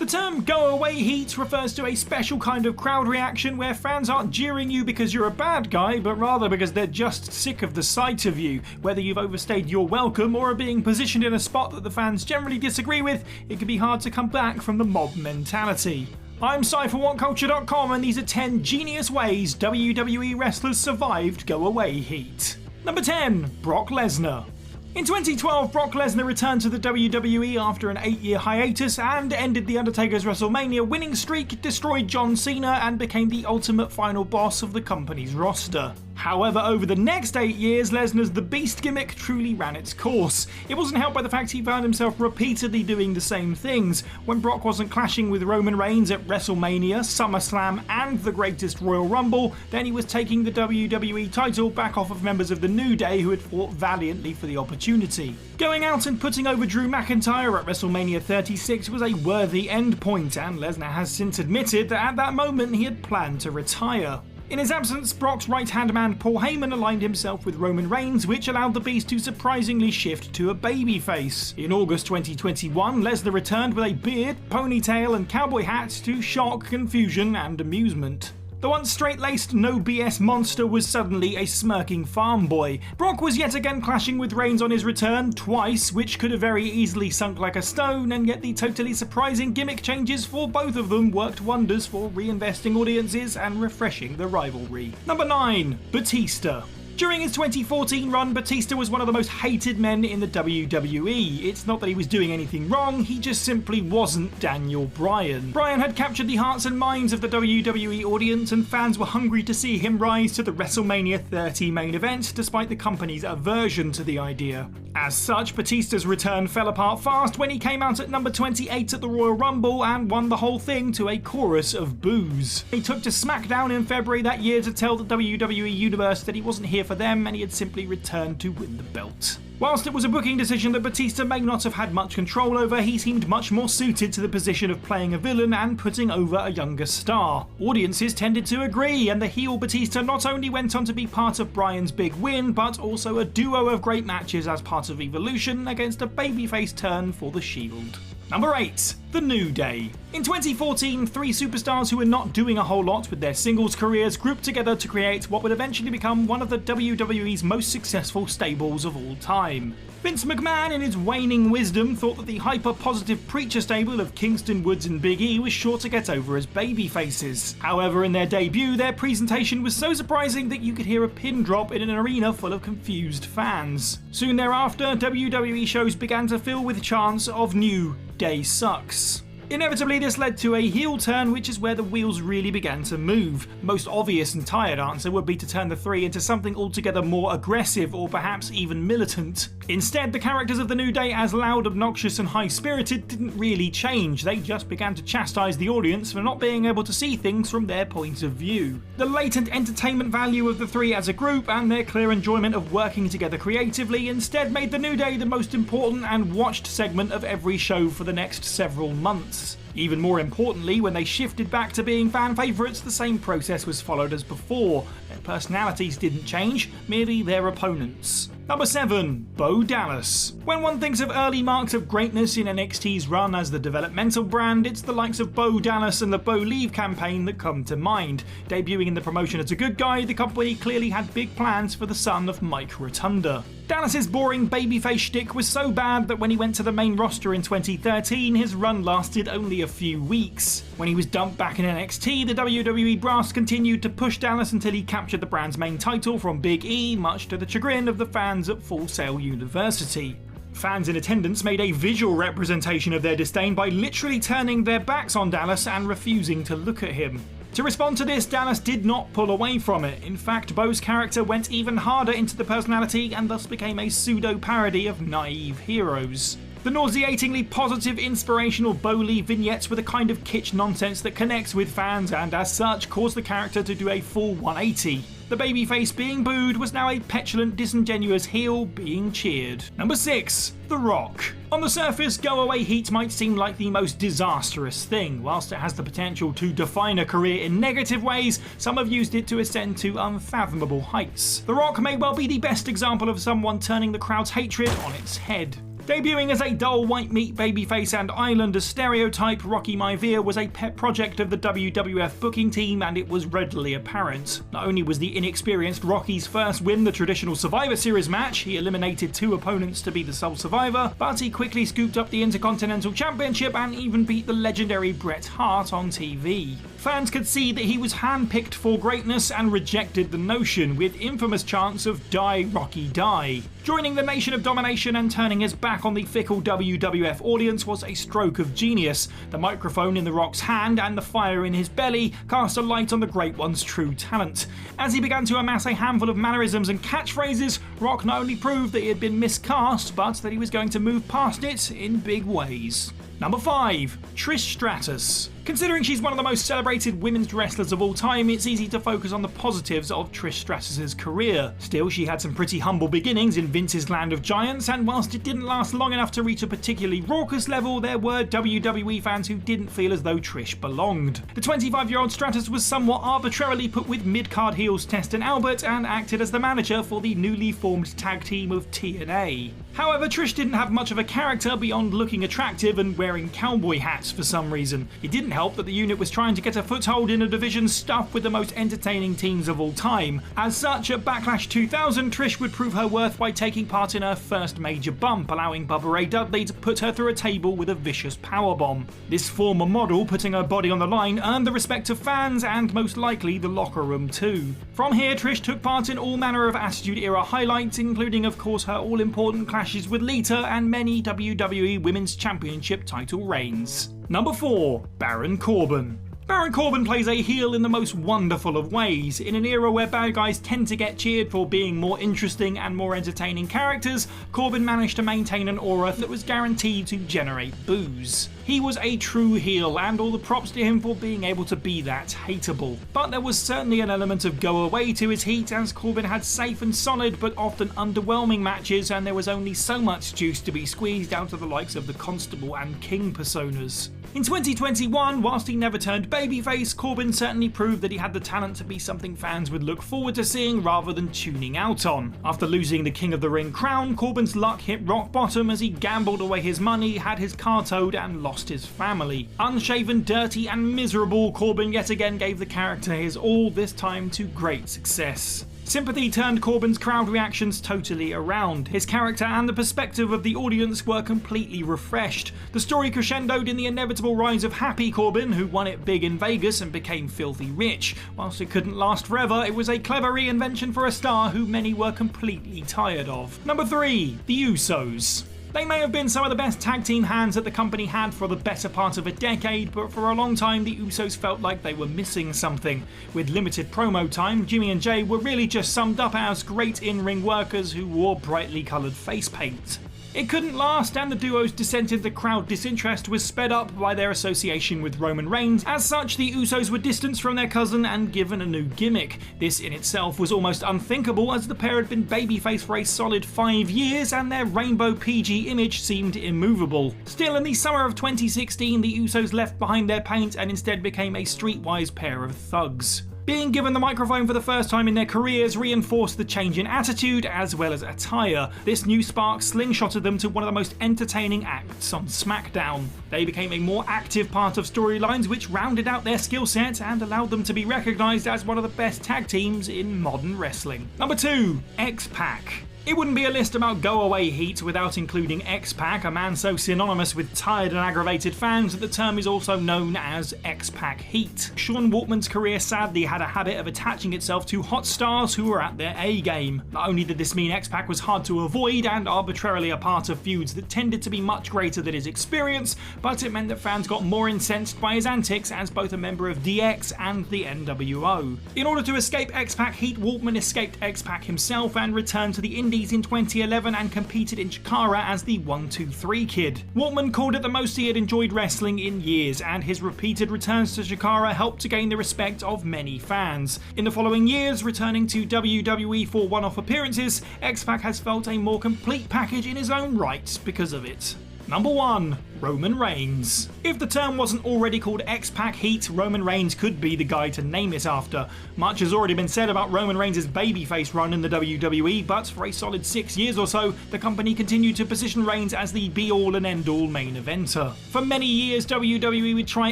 The term "go away heat" refers to a special kind of crowd reaction where fans aren't jeering you because you're a bad guy, but rather because they're just sick of the sight of you. Whether you've overstayed your welcome or are being positioned in a spot that the fans generally disagree with, it can be hard to come back from the mob mentality. I'm Cy for WhatCulture.com, and these are 10 genius ways WWE wrestlers survived go away heat. Number 10. Brock Lesnar. In 2012, Brock Lesnar returned to the WWE after an 8-year hiatus and ended The Undertaker's WrestleMania winning streak, destroyed John Cena, and became the ultimate final boss of the company's roster. However, over the next 8 years, Lesnar's The Beast gimmick truly ran its course. It wasn't helped by the fact he found himself repeatedly doing the same things. When Brock wasn't clashing with Roman Reigns at WrestleMania, SummerSlam, and the Greatest Royal Rumble, then he was taking the WWE title back off of members of the New Day who had fought valiantly for the opportunity. Going out and putting over Drew McIntyre at WrestleMania 36 was a worthy endpoint, and Lesnar has since admitted that at that moment he had planned to retire. In his absence, Brock's right-hand man Paul Heyman aligned himself with Roman Reigns, which allowed the Beast to surprisingly shift to a babyface. In August 2021, Lesnar returned with a beard, ponytail and cowboy hat to shock, confusion and amusement. The once straight-laced, no BS monster was suddenly a smirking farm boy. Brock was yet again clashing with Reigns on his return, twice, which could have very easily sunk like a stone, and yet the totally surprising gimmick changes for both of them worked wonders for reinvesting audiences and refreshing the rivalry. Number 9. Batista. During his 2014 run, Batista was one of the most hated men in the WWE. It's not that he was doing anything wrong, he just simply wasn't Daniel Bryan. Bryan had captured the hearts and minds of the WWE audience, and fans were hungry to see him rise to the WrestleMania 30 main event, despite the company's aversion to the idea. As such, Batista's return fell apart fast when he came out at number 28 at the Royal Rumble and won the whole thing to a chorus of boos. He took to SmackDown in February that year to tell the WWE Universe that he wasn't here for them and he had simply returned to win the belt. Whilst it was a booking decision that Batista may not have had much control over, he seemed much more suited to the position of playing a villain and putting over a younger star. Audiences tended to agree, and the heel Batista not only went on to be part of Bryan's big win, but also a duo of great matches as part of Evolution against a babyface turn for the Shield. Number 8. The New Day. In 2014, 3 superstars who were not doing a whole lot with their singles careers grouped together to create what would eventually become one of the WWE's most successful stables of all time. Vince McMahon, in his waning wisdom, thought that the hyper-positive preacher stable of Kingston, Woods and Big E was sure to get over as babyfaces. However, in their debut, their presentation was so surprising that you could hear a pin drop in an arena full of confused fans. Soon thereafter, WWE shows began to fill with chants of "New Day sucks." Inevitably, this led to a heel turn, which is where the wheels really began to move. The most obvious and tired answer would be to turn the 3 into something altogether more aggressive or perhaps even militant. Instead, the characters of the New Day, as loud, obnoxious and high-spirited, didn't really change. They just began to chastise the audience for not being able to see things from their point of view. The latent entertainment value of the 3 as a group and their clear enjoyment of working together creatively instead made the New Day the most important and watched segment of every show for the next several months. Even more importantly, when they shifted back to being fan favourites, the same process was followed as before. Their personalities didn't change, merely their opponents. Number 7. Bo Dallas. When one thinks of early marks of greatness in NXT's run as the developmental brand, it's the likes of Bo Dallas and the Bo Leave campaign that come to mind. Debuting in the promotion as a good guy, the company clearly had big plans for the son of Mike Rotunda. Dallas's boring babyface shtick was so bad that when he went to the main roster in 2013, his run lasted only a few weeks. When he was dumped back in NXT, the WWE brass continued to push Dallas until he captured the brand's main title from Big E, much to the chagrin of the fans at Full Sail University. Fans in attendance made a visual representation of their disdain by literally turning their backs on Dallas and refusing to look at him. To respond to this, Dallas did not pull away from it. In fact, Bo's character went even harder into the personality and thus became a pseudo-parody of naive heroes. The nauseatingly positive, inspirational Bo Lee vignettes were the kind of kitsch nonsense that connects with fans and, as such, caused the character to do a full 180. The babyface being booed was now a petulant, disingenuous heel being cheered. Number 6. The Rock. On the surface, Go Away Heat might seem like the most disastrous thing. Whilst it has the potential to define a career in negative ways, some have used it to ascend to unfathomable heights. The Rock may well be the best example of someone turning the crowd's hatred on its head. Debuting as a dull white meat babyface and Islander stereotype, Rocky Maivia was a pet project of the WWF booking team, and it was readily apparent. Not only was the inexperienced Rocky's first win the traditional Survivor Series match, he eliminated 2 opponents to be the sole survivor, but he quickly scooped up the Intercontinental Championship and even beat the legendary Bret Hart on TV. Fans could see that he was handpicked for greatness and rejected the notion, with infamous chants of "Die Rocky Die." Joining the Nation of Domination and turning his back on the fickle WWF audience was a stroke of genius. The microphone in The Rock's hand and the fire in his belly cast a light on the Great One's true talent. As he began to amass a handful of mannerisms and catchphrases, Rock not only proved that he had been miscast, but that he was going to move past it in big ways. Number 5. Trish Stratus. Considering she's one of the most celebrated women's wrestlers of all time, it's easy to focus on the positives of Trish Stratus' career. Still, she had some pretty humble beginnings in Vince's Land of Giants, and whilst it didn't last long enough to reach a particularly raucous level, there were WWE fans who didn't feel as though Trish belonged. The 25-year-old Stratus was somewhat arbitrarily put with mid-card heels Test and Albert and acted as the manager for the newly formed tag team of TNA. However, Trish didn't have much of a character beyond looking attractive and wearing cowboy hats for some reason. It didn't help that the unit was trying to get a foothold in a division stuffed with the most entertaining teams of all time. As such, at Backlash 2000, Trish would prove her worth by taking part in her first major bump, allowing Bubba Ray Dudley to put her through a table with a vicious powerbomb. This former model, putting her body on the line, earned the respect of fans and most likely the locker room too. From here, Trish took part in all manner of Attitude Era highlights, including of course her all-important clashes with Lita and many WWE Women's Championship title reigns. Number 4. Baron Corbin. Baron Corbin plays a heel in the most wonderful of ways. In an era where bad guys tend to get cheered for being more interesting and more entertaining characters, Corbin managed to maintain an aura that was guaranteed to generate boos. He was a true heel, and all the props to him for being able to be that hateable. But there was certainly an element of go away to his heat, as Corbin had safe and solid but often underwhelming matches, and there was only so much juice to be squeezed out of the likes of the Constable and King personas. In 2021, whilst he never turned babyface, Corbin certainly proved that he had the talent to be something fans would look forward to seeing rather than tuning out on. After losing the King of the Ring crown, Corbin's luck hit rock bottom as he gambled away his money, had his car towed and lost his family. Unshaven, dirty and miserable, Corbin yet again gave the character his all, this time to great success. Sympathy turned Corbin's crowd reactions totally around. His character and the perspective of the audience were completely refreshed. The story crescendoed in the inevitable rise of Happy Corbin, who won it big in Vegas and became filthy rich. Whilst it couldn't last forever, it was a clever reinvention for a star who many were completely tired of. Number 3. The Usos. They may have been some of the best tag team hands that the company had for the better part of a decade, but for a long time the Usos felt like they were missing something. With limited promo time, Jimmy and Jay were really just summed up as great in-ring workers who wore brightly coloured face paint. It couldn't last, and the duo's descent into crowd disinterest was sped up by their association with Roman Reigns. As such, the Usos were distanced from their cousin and given a new gimmick. This in itself was almost unthinkable, as the pair had been babyface for a solid 5 years and their rainbow PG image seemed immovable. Still, in the summer of 2016, the Usos left behind their paint and instead became a streetwise pair of thugs. Being given the microphone for the first time in their careers reinforced the change in attitude as well as attire. This new spark slingshotted them to one of the most entertaining acts on SmackDown. They became a more active part of storylines, which rounded out their skill set and allowed them to be recognised as one of the best tag teams in modern wrestling. Number 2. X-Pac. It wouldn't be a list about go-away heat without including X-Pac, a man so synonymous with tired and aggravated fans that the term is also known as X-Pac Heat. Sean Waltman's career sadly had a habit of attaching itself to hot stars who were at their A-game. Not only did this mean X-Pac was hard to avoid and arbitrarily a part of feuds that tended to be much greater than his experience, but it meant that fans got more incensed by his antics as both a member of DX and the NWO. In order to escape X-Pac Heat, Waltman escaped X-Pac himself and returned to the Indies in 2011 and competed in Chikara as the 1-2-3 Kid. Waltman called it the most he had enjoyed wrestling in years, and his repeated returns to Chikara helped to gain the respect of many fans. In the following years, returning to WWE for one-off appearances, X-Pac has felt a more complete package in his own right because of it. Number 1. Roman Reigns. If the term wasn't already called X-Pac Heat, Roman Reigns could be the guy to name it after. Much has already been said about Roman Reigns' babyface run in the WWE, but for a solid 6 years or so, the company continued to position Reigns as the be-all and end-all main eventer. For many years, WWE would try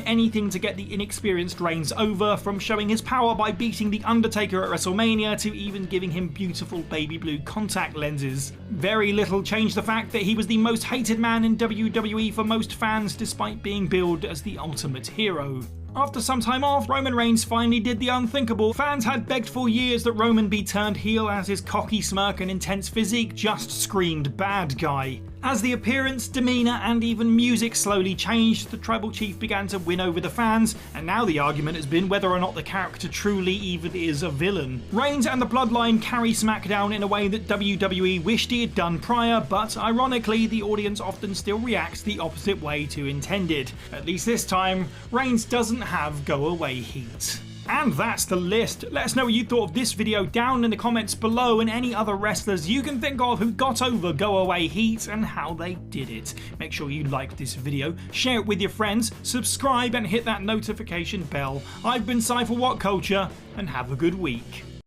anything to get the inexperienced Reigns over, from showing his power by beating The Undertaker at WrestleMania to even giving him beautiful baby blue contact lenses. Very little changed the fact that he was the most hated man in WWE for most fans, despite being billed as the ultimate hero. After some time off, Roman Reigns finally did the unthinkable. Fans had begged for years that Roman be turned heel, as his cocky smirk and intense physique just screamed bad guy. As the appearance, demeanour and even music slowly changed, the Tribal Chief began to win over the fans, and now the argument has been whether or not the character truly even is a villain. Reigns and the Bloodline carry SmackDown in a way that WWE wished he had done prior, but ironically the audience often still reacts the opposite way to intended. At least this time, Reigns doesn't have go-away heat. And that's the list. Let us know what you thought of this video down in the comments below, and any other wrestlers you can think of who got over go-away heat and how they did it. Make sure you like this video, share it with your friends, subscribe and hit that notification bell. I've been Cy for What Culture, and have a good week.